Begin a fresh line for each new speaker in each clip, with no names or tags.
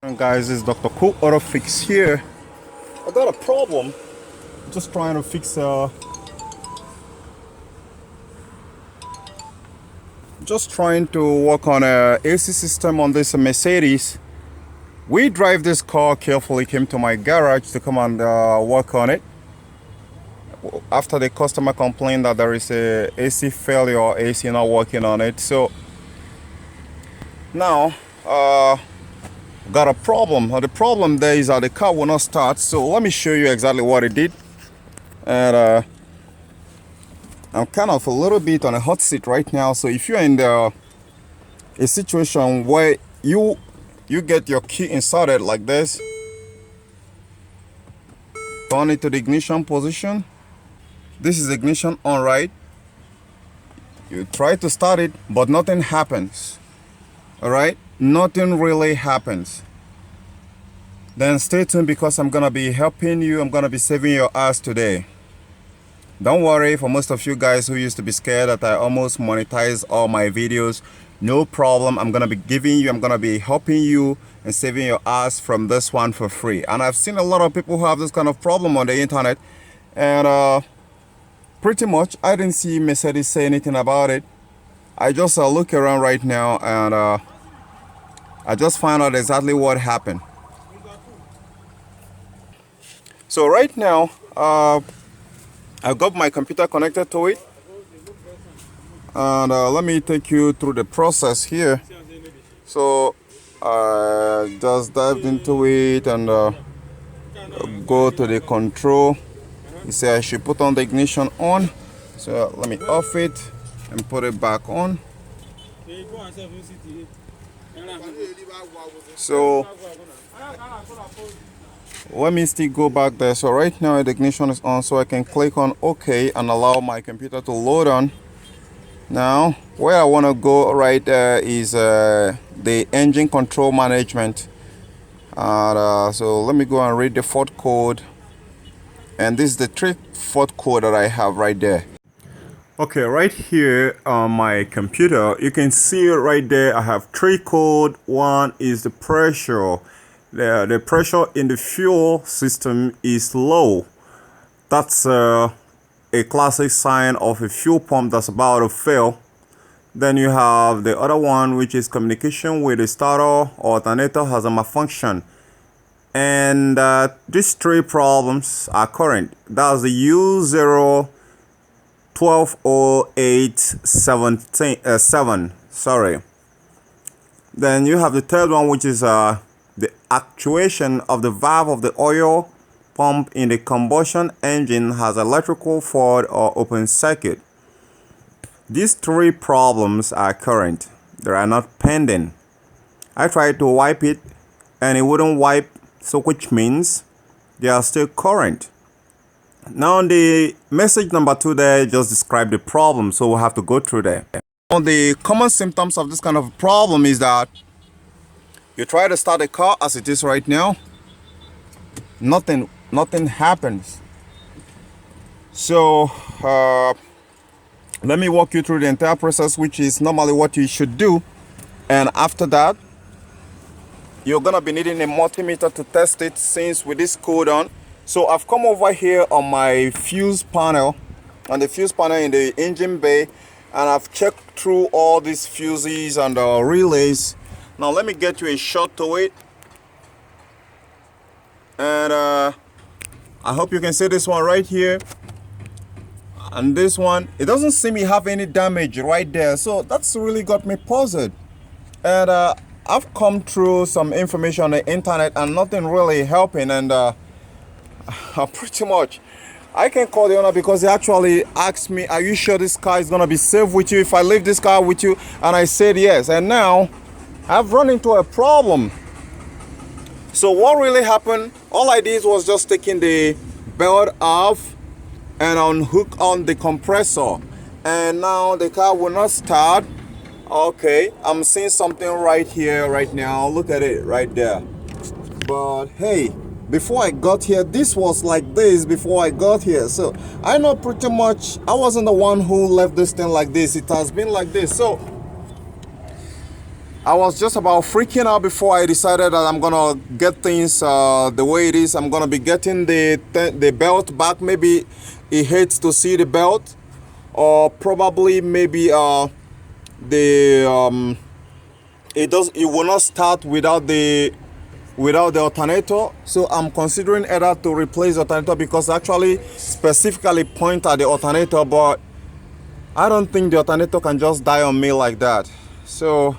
Guys, it's Dr. Cool Auto Fix here. I got a problem. Just trying to fix just trying to work on a AC system on this Mercedes. We drive this car carefully, came to my garage to come and work on it. After the customer complained that there is a AC failure or AC not working on it. So now got a problem. The problem there is that the car will not start. So let me show you exactly what it did. And I'm kind of a little bit on a hot seat right now. So if you're in a situation where you get your key inserted like this, turn it to the ignition position. This is ignition on, right? You try to start it, but nothing happens. All right, nothing really happens. Then stay tuned because I'm gonna be helping you. I'm gonna be saving your ass today. Don't worry, for most of you guys who used to be scared that I almost monetize all my videos, no problem. I'm gonna be helping you and saving your ass from this one for free. And I've seen a lot of people who have this kind of problem on the internet, and pretty much I didn't see Mercedes say anything about it. I just look around right now, and I just found out exactly what happened. So right now, I've got my computer connected to it, and let me take you through the process here. So I just dived into it and go to the control. You say I should put on the ignition on. So let me off it and put it back on. So let me still go back there. So right now the ignition is on, so I can click on OK and allow my computer to load on. Now where I want to go right there is the engine control management. So let me go and read the fault code, and this is the fault code that I have right there. Okay, right here on my computer, you can see right there I have three code. One is the pressure. The pressure in the fuel system is low. That's a classic sign of a fuel pump that's about to fail. Then you have the other one, which is communication with the starter or alternator has a malfunction. And these three problems are current. That's the U012087. Sorry. Then you have the third one, which is the actuation of the valve of the oil pump in the combustion engine has electrical fault or open circuit. These three problems are current. They are not pending. I tried to wipe it and it wouldn't wipe, so which means they are still current. Now the message number 2 there just described the problem, so we'll have to go through there. The common symptoms of this kind of problem is that you try to start the car as it is right now, nothing happens. So let me walk you through the entire process, which is normally what you should do. And after that, you're gonna be needing a multimeter to test it, since with this code on. So I've come over here on my fuse panel, in the engine bay, and I've checked through all these fuses and relays. Now let me get you a shot to it, and I hope you can see this one right here, and this one, it doesn't seem to have any damage right there. So that's really got me puzzled. And I've come through some information on the internet and nothing really helping, and pretty much I can call the owner because they actually asked me, are you sure this car is gonna be safe with you if I leave this car with you? And I said yes. And now I've run into a problem. So what really happened, all I did was just taking the belt off and unhook on the compressor, and now the car will not start. Okay, I'm seeing something right here right now. Look at it right there. But hey, before I got here, this was like this before I got here. So I know pretty much I wasn't the one who left this thing like this. It has been like this. So I was just about freaking out before I decided that I'm gonna get things the way it is. I'm gonna be getting the belt back. Maybe it hates to see the belt, or probably maybe it will not start without the alternator. So I'm considering either to replace the alternator, because actually specifically point at the alternator, but I don't think the alternator can just die on me like that. So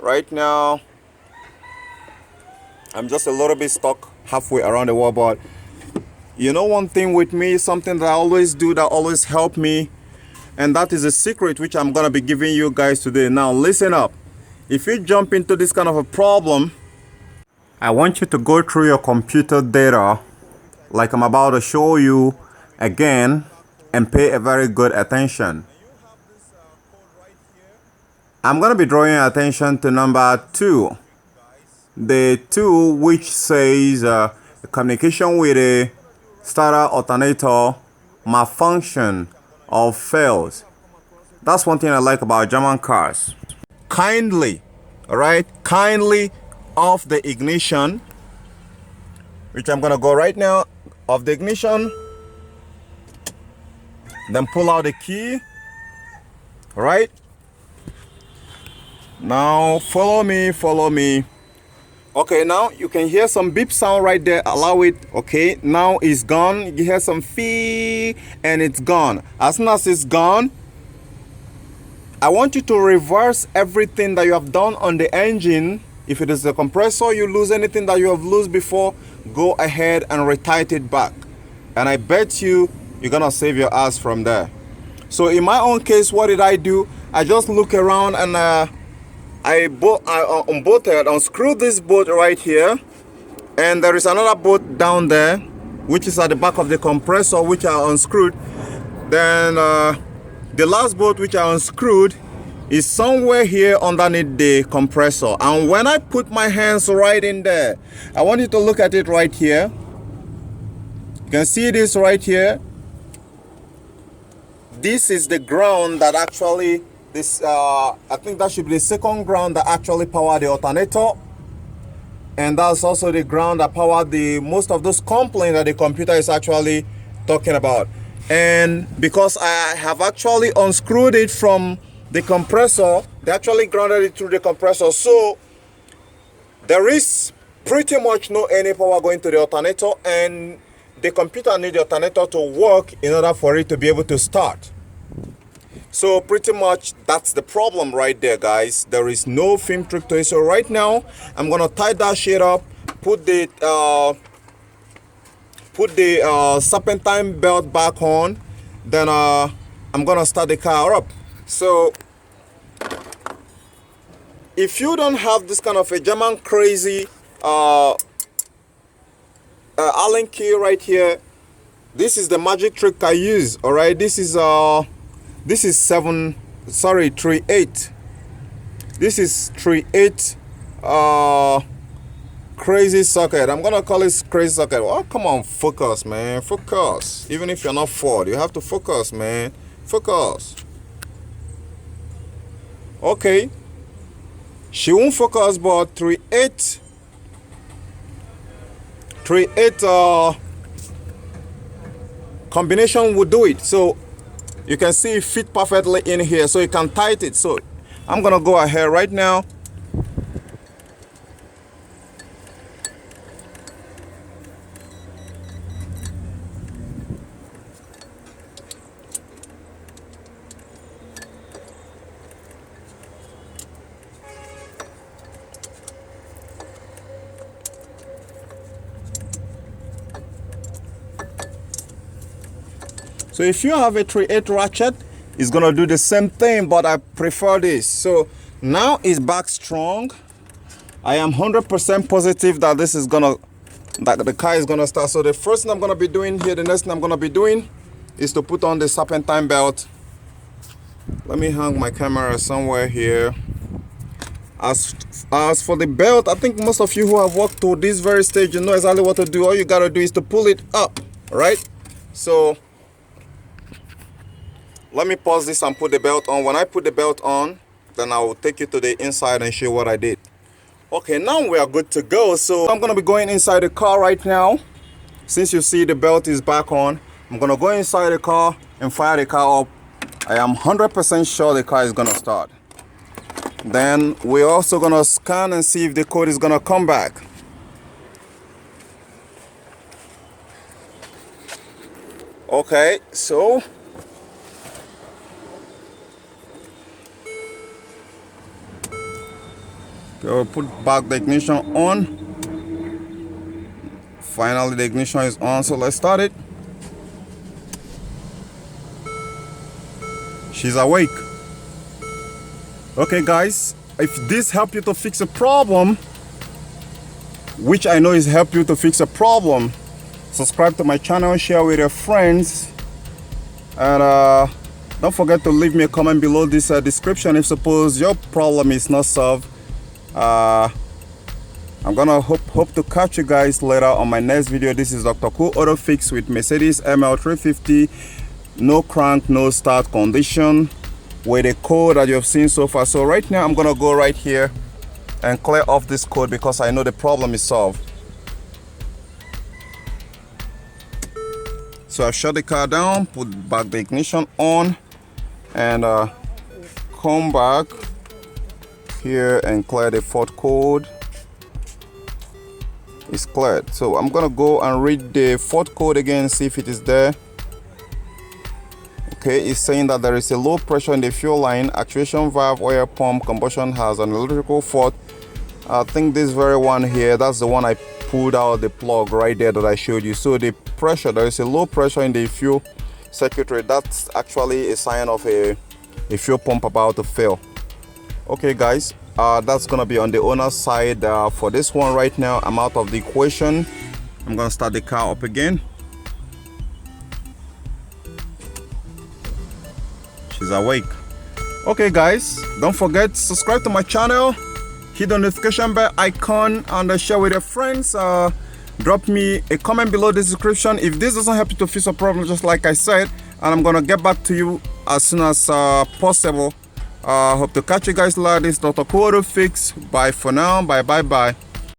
right now I'm just a little bit stuck halfway around the wall. But you know, one thing with me, something that I always do that always help me, and that is a secret which I'm gonna be giving you guys today. Now listen up. If you jump into this kind of a problem, I want you to go through your computer data like I'm about to show you again, and pay a very good attention. I'm going to be drawing your attention to number 2. The 2 which says communication with a starter alternator malfunction or fails. That's one thing I like about German cars. Kindly, alright, kindly off the ignition, which I'm going to go right now, off the ignition. Then pull out the key. Alright. Now follow me. Okay, now you can hear some beep sound right there. Allow it. Okay, now it's gone. You hear some fee and it's gone. As soon as it's gone, I want you to reverse everything that you have done on the engine. If it is the compressor, you lose anything that you have lost before, go ahead and retight it back. And I bet you're gonna save your ass from there. So in my own case, what did I do? I just look around and I unscrewed this bolt right here, and there is another bolt down there which is at the back of the compressor, which I unscrewed. Then the last bolt which I unscrewed is somewhere here underneath the compressor. And when I put my hands right in there, I want you to look at it right here. You can see this right here. This is the ground that actually, I think that should be the second ground that actually power the alternator. And that's also the ground that powered most of those complaints that the computer is actually talking about. And because I have actually unscrewed it from the compressor, they actually grounded it through the compressor. So there is pretty much no any power going to the alternator, and the computer needs the alternator to work in order for it to be able to start. So pretty much that's the problem right there, guys. There is no film trick to it. So right now I'm gonna tie that shit up, put the serpentine belt back on, then I'm gonna start the car up. So if you don't have this kind of a German crazy Allen key right here, this is the magic trick I use. All right, this is 38. This is 38 crazy socket. I'm gonna call it crazy socket. Oh, come on, focus, man, focus. Even if you're not Ford, you have to focus, man, focus. Okay, she won't focus, but 38 combination will do it. So you can see it fit perfectly in here, so you can tighten it. So I'm gonna go ahead right now. So if you have a 3/8 ratchet, it's gonna do the same thing, but I prefer this. So now it's back strong. I am 100% positive that this is gonna, that the car is gonna start. So the first thing I'm gonna be doing here, the next thing I'm gonna be doing is to put on the serpentine belt. Let me hang my camera somewhere here. As for the belt, I think most of you who have walked to this very stage, you know exactly what to do. All you gotta do is to pull it up, right? So let me pause this and put the belt on. When I put the belt on, then I will take you to the inside and show you what I did. Okay, now we are good to go. So I'm gonna be going inside the car right now. Since you see the belt is back on, I'm gonna go inside the car and fire the car up. I am 100% sure the car is gonna start. Then we're also gonna scan and see if the code is gonna come back. Okay, so go put back the ignition on. Finally the ignition is on, so let's start it. She's awake. Okay guys, if this helped you to fix a problem, which I know is help you to fix a problem, subscribe to my channel, share with your friends, and don't forget to leave me a comment below this description if suppose your problem is not solved. I'm gonna hope to catch you guys later on my next video. This is Dr. Cool Auto Fix with Mercedes ML350. No crank, no start condition, with the code that you have seen so far. So right now I'm gonna go right here and clear off this code because I know the problem is solved. So I've shut the car down, put back the ignition on, and come back here and clear the fault code. It's cleared. So I'm gonna go and read the fault code again, see if it is there. Okay, it's saying that there is a low pressure in the fuel line, actuation valve, oil pump, combustion has an electrical fault. I think this very one here, that's the one I pulled out the plug right there that I showed you. So the pressure, there is a low pressure in the fuel circuitry. That's actually a sign of a fuel pump about to fail. Okay guys, that's gonna be on the owner's side. For this one right now, I'm out of the equation. I'm gonna start the car up again. She's awake. Okay guys, don't forget to subscribe to my channel, hit the notification bell icon, and share with your friends. Drop me a comment below the description if this doesn't help you to fix a problem, just like I said, and I'm gonna get back to you as soon as possible. Hope to catch you guys later. This is Dr. Cool Auto Fix. Bye for now. Bye.